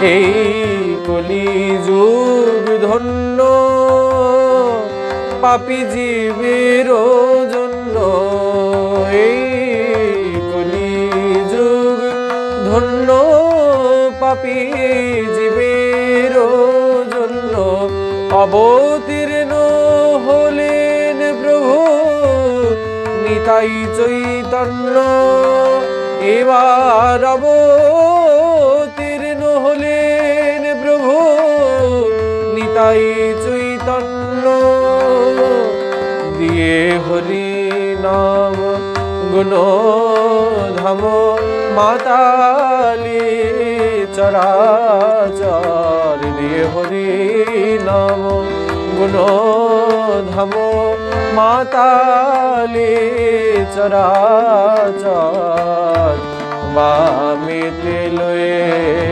এই কলিযুগ ধন্য পাপী জীবের জন্য, এই কলিযুগ ধন্য পাপী জীবের জন্য অবতীর্ণ হলেন প্রভু নিতাই চৈতন্য। এবার অবতীর্ণ হলেন প্রভু নিতাই চৈতন্য, দিয়ে হরি নাম গুণ ধাম মাতালি চরাচর, দিয়ে হরি নাম গুণ ধাম মাতালি চরাচর, বামেতে লয়ে